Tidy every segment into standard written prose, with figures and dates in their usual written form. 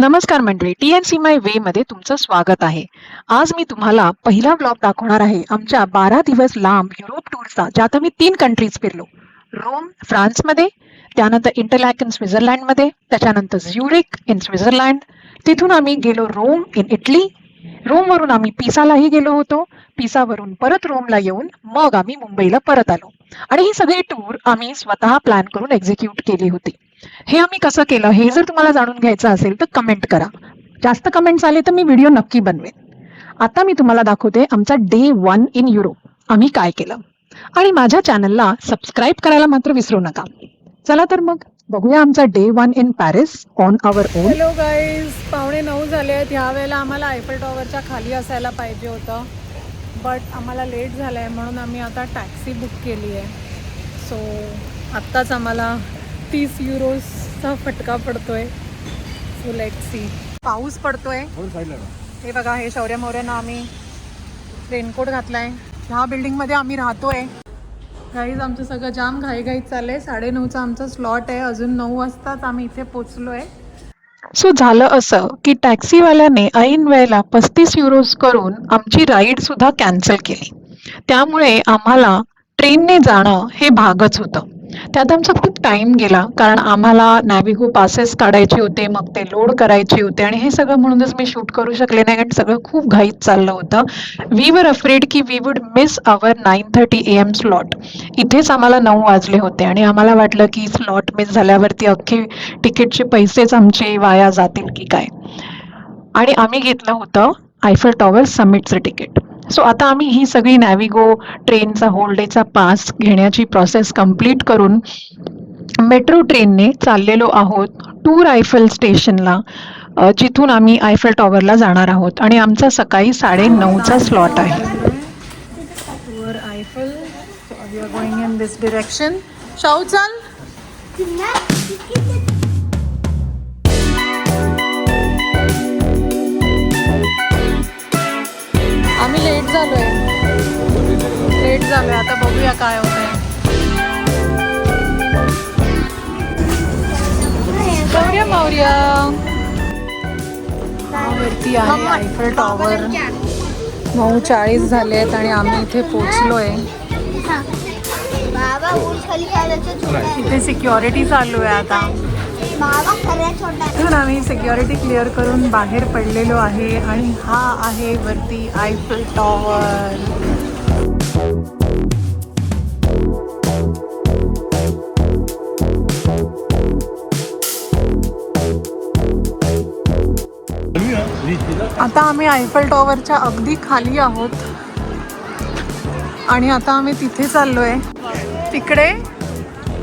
नमस्कार मंडळी, TNC my way मध्ये तुमचं स्वागत आहे. आज मी तुम्हाला पहिला ब्लॉग दाखवणार आहे आमच्या 12 दिवस लांब युरोप टूरचा, ज्यात आम्ही 3 कंट्रीज फिरलो. रोम फ्रान्समध्ये, त्यानंतर इंटरलॅकन स्वित्झर्लंडमध्ये, त्याच्यानंतर झ्युरिक इन स्वित्झर्लंड. तिथून आम्ही गेलो रोम इन इटली. रोमवरून आम्ही पिसालाही गेलो होतो. पिसावरून परत रोमला येऊन मग आम्ही मुंबईला परत आलो. आणि ही सगळी टूर आम्ही स्वतः प्लॅन करून एक्झिक्यूट केली होती. हे आम्ही कसं केलं हे जर तुम्हाला जाणून घ्यायचं असेल तर कमेंट करा. जास्त कमेंट्स आले तर मी व्हिडिओ नक्की बनवेन. आता मी तुम्हाला दाखवते आमचा डे 1 इन युरोप आम्ही काय केलं. आणि माझ्या चॅनलला सबस्क्राईब करायला मात्र विसरू नका. चला तर मग बघूया आमचा day 1 in Paris on our own. Hello guys, 8:45 झाले आहेत. ह्या वेळेला आम्हाला आयफेल टॉवरच्या खाली असायला पाहिजे होतं, बट आम्हाला लेट झालं आहे म्हणून आम्ही आता टॅक्सी बुक केली आहे. सो आत्ताच आम्हाला 30 युरोचा फटका पडतोय. So let see. पाऊस पडतोय. हे बघा, हे शौर्य मौर्यानं आम्ही रेनकोट घातलाय. ह्या बिल्डिंगमध्ये आम्ही राहतोय. गाईज, आमचं सगळं जाम घाईघाईत चाललंय. 9:30चा आमचा स्लॉट आहे. अजून 9 वाजताच आम्ही इथे पोचलोय. सो झालं असं की टॅक्सीवाल्याने ऐन वेळेला 35 युरोज करून आमची राईड सुद्धा कॅन्सल केली. त्यामुळे आम्हाला ट्रेनने जाणं हे भागच होतं. त्यात आमचा खूप टाइम गेला, कारण आम्हाला नॅव्हिगो पासेस काढायचे होते, मग ते लोड करायचे होते. आणि हे सगळं म्हणूनच मी शूट करू शकले नाही, कारण सगळं खूप घाईत चाललं होतं. वी वर अफ्रेड की we would miss our 9:30 AM slot. इथेच आम्हाला 9 वाजले होते आणि आम्हाला वाटलं की स्लॉट मिस झाल्यावरती अख्खे तिकीटचे पैसेच आमचे वाया जातील की काय. आणि आम्ही घेतलं होतं आयफेल टॉवर समिटचं तिकीट. सो आता आम्ही ही सगळी नॅव्हिगो ट्रेनचा होल डेचा पास घेण्याची प्रोसेस कंप्लीट करून मेट्रो ट्रेनने चाललेलो आहोत टूर आयफेल स्टेशनला, जिथून आम्ही आयफेल टॉवरला जाणार आहोत. आणि आमचा सकाळी 9:30चा स्लॉट आहे. Tour Eiffel. We are going in this direction. शाऊ, चल. आम्ही लेट झालोय. आता बघूया काय होतंय. शौर्य मौर्य वरती आहे आयफेल टॉवर. 9:40 झाले आहेत आणि आम्ही इथे पोचलोय. इथे सिक्युरिटी चालू आहे आता. इथून आम्ही सिक्युरिटी क्लिअर करून बाहेर पडलेलो आहे आणि हा आहे वरती आयफेल टॉवर. आता आम्ही आयफेल टॉवरच्या अगदी खाली आहोत आणि आता आम्ही तिथे चाललोय. तिकडे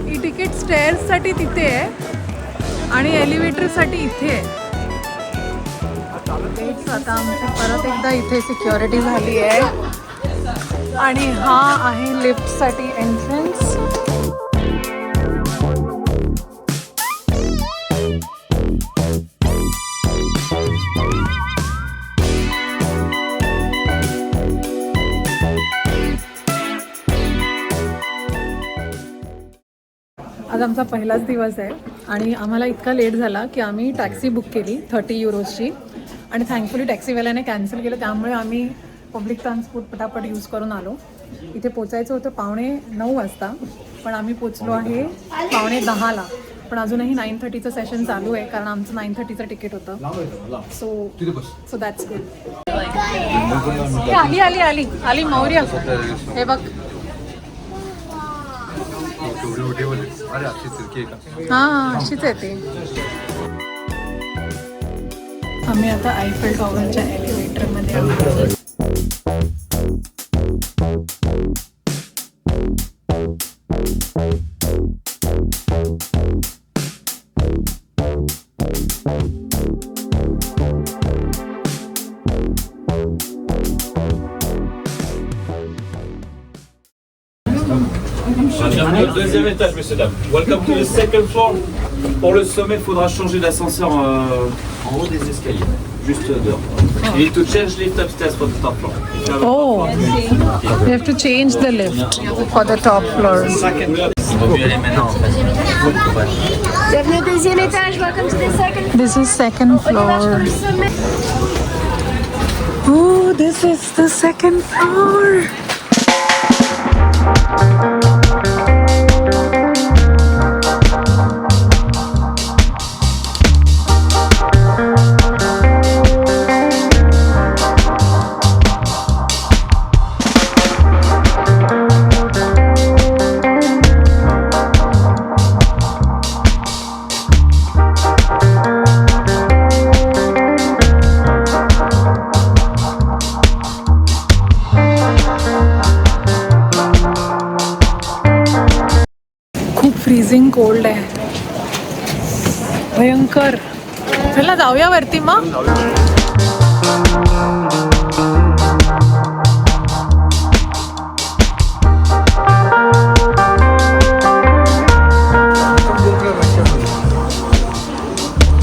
ई तिकीट स्टेअर्ससाठी तिथे आहे आणि एलिव्हेटरसाठी इथे आहे. आता आमची परत एकदा इथे सिक्युरिटी झाली आहे आणि हा आहे लिफ्टसाठी एंट्रन्स. आज आमचा पहिलाच दिवस आहे आणि आम्हाला इतका लेट झाला की आम्ही टॅक्सी बुक केली 30 युरोजची आणि थँकफुली टॅक्सीवाल्याने कॅन्सल केलं. त्यामुळे आम्ही पब्लिक ट्रान्सपोर्ट पटापट यूज करून आलो. इथे पोचायचं होतं 9:15 वाजता, पण आम्ही पोचलो आहे 9:10ला. पण अजूनही 9:30चं सेशन चालू आहे, कारण आमचं 9:30चं तिकीट होतं. So that's good. आली मौर्य. हे बघ. हां, अशीच आहे ते. आम्ही आता आयफेल टॉवरच्या एलिव्हेटरमध्ये आहोत. Madame, le deuxième étage, messieurs, dames. Welcome to the second floor. Pour le sommet, il faudra changer d'ascenseur en haut des escaliers. Juste dehors. You need to change lift upstairs for the top floor. Oh, you have to change the lift for the top floor. vaut mieux aller maintenant en fait. Bienvenue au deuxième étage, welcome to the second floor. This is second On démarre sur floor. le sommet. Oh, this is the second floor. खूप freezing cold आहे, भयंकर. चला जाऊया वरती मग.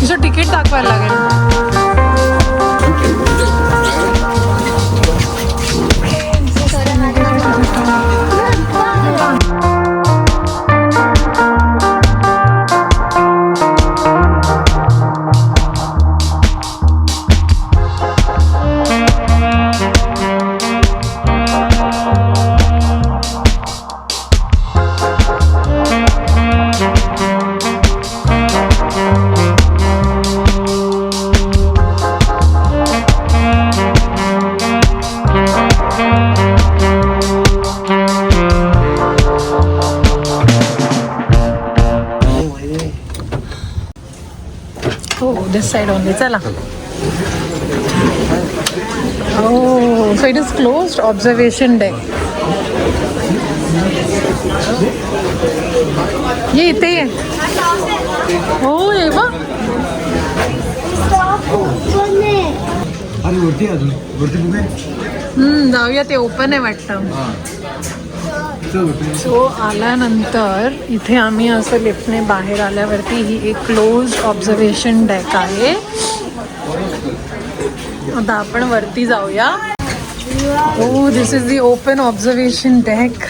तुझं ticket दाखवायला लागेल. Oh, this side only. Chala. Oh, so it is closed observation deck. ये इथे आहे. हो ये बघ. अरे वरती अजून वरती बघूया. जाऊया, ते ओपन आहे वाटतं. सो आल्यानंतर इथे आम्ही असं लिफ्टने बाहेर आल्यावरती ही एक क्लोज ऑब्झर्वेशन डेक आहे. आता आपण वरती जाऊया. Oh, this is the open observation deck.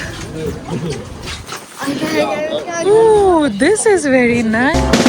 Oh, this is very nice.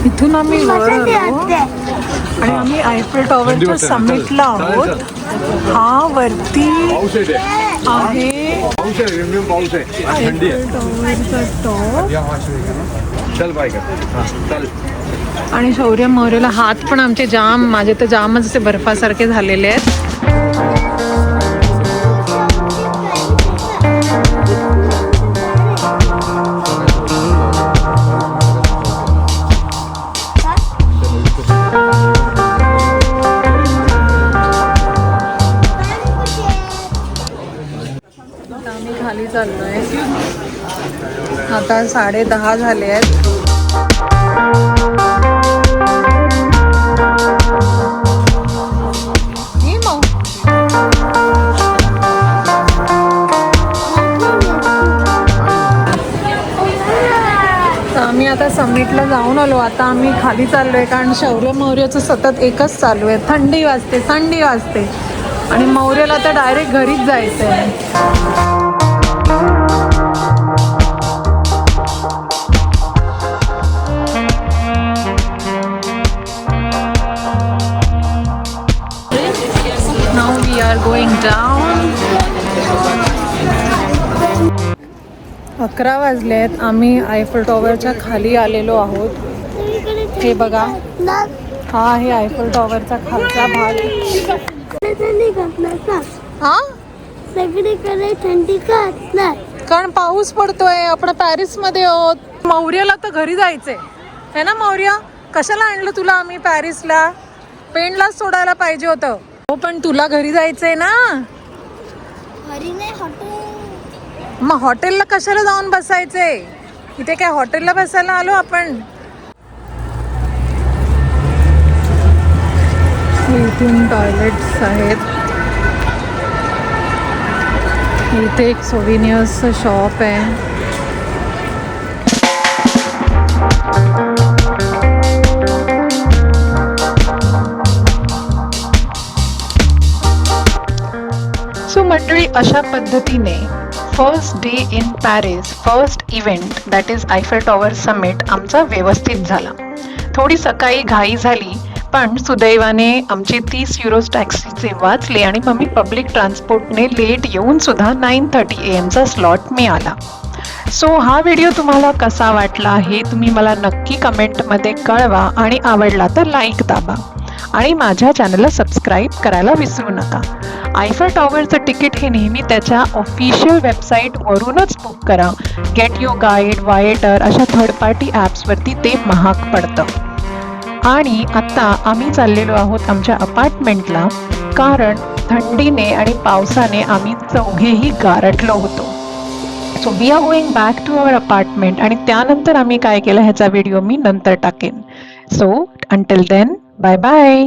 इथून आम्ही वर आलो आणि आम्ही आयफेल टॉवरच्या समिटला आहोत. हा वरती आहे आयफेल टॉवरचा टॉप. आणि शौर्य मौर्यला हात पण आमचे जाम, माझे तर जामच असे बर्फासारखे झालेले आहेत. आम्ही खाली चाललोय. आता 10:30 झाले आहेत. आम्ही आता समिटला जाऊन आलो. आता आम्ही खाली चाललोय कारण शौर्य मौर्यचं सतत एकच चालू आहे, थंडी वाजते थंडी वाजते. आणि मौर्यला तर डायरेक्ट घरीच जायचं आहे. Now we are going down. 11 वाजलेत. आम्ही आयफेल टॉवरच्या खाली आलेलो आहोत. हे बघा, हा आहे आयफेल टॉवरचा खालचा भाग. हा सगळीकडे थंडी का असणार? कारण पाऊस पडतोय. आपण पॅरिस मध्ये आहोत. मौर्यला तर घरी जायचंय है ना मौर्य? कशाला आणलं तुला आम्ही पॅरिसला? पेनलाच सोडायला पाहिजे होतं. हो पण तुला घरी जायचंय ना. घरी नाही, हॉटेल. मग हॉटेलला कशाला जाऊन बसायचंय? इथे काय हॉटेलला बसायला आलो आपण? इथून टॉयलेट्स आहेत. इथे एक सोविनियर्सचं शॉप आहे. सो मंडळी, अशा पद्धतीने first day in Paris, first event that is Eiffel tower summit आमचा व्यवस्थित झाला. थोडी सकाळी घाई झाली, पण सुदैवाने आमचे 30 युरोज टॅक्सीचे वाचले आणि मग मी पब्लिक ट्रान्सपोर्टने लेट येऊन सुद्धा 9:30 AM स्लॉट मिळाला. सो हा व्हिडिओ तुम्हाला कसा वाटला हे तुम्ही मला नक्की कमेंटमध्ये कळवा आणि आवडला तर लाईक दाबा आणि माझ्या चॅनलला सबस्क्राईब करायला विसरू नका. आयफेल टॉवरचं तिकीट हे नेहमी त्याच्या ऑफिशियल वेबसाईटवरूनच बुक करा. गेट युअर गाईड, वायेटर अशा थर्ड पार्टी ॲप्सवरती ते महाग पडतं. आणि आत्ता आम्ही चाललेलो आहोत आमच्या अपार्टमेंटला, कारण थंडीने आणि पावसाने आम्ही चौघेही गारठलो होतो. So we are going back to our apartment आणि त्यानंतर आम्ही काय केलं ह्याचा व्हिडिओ मी नंतर टाकेन. So until then, bye bye.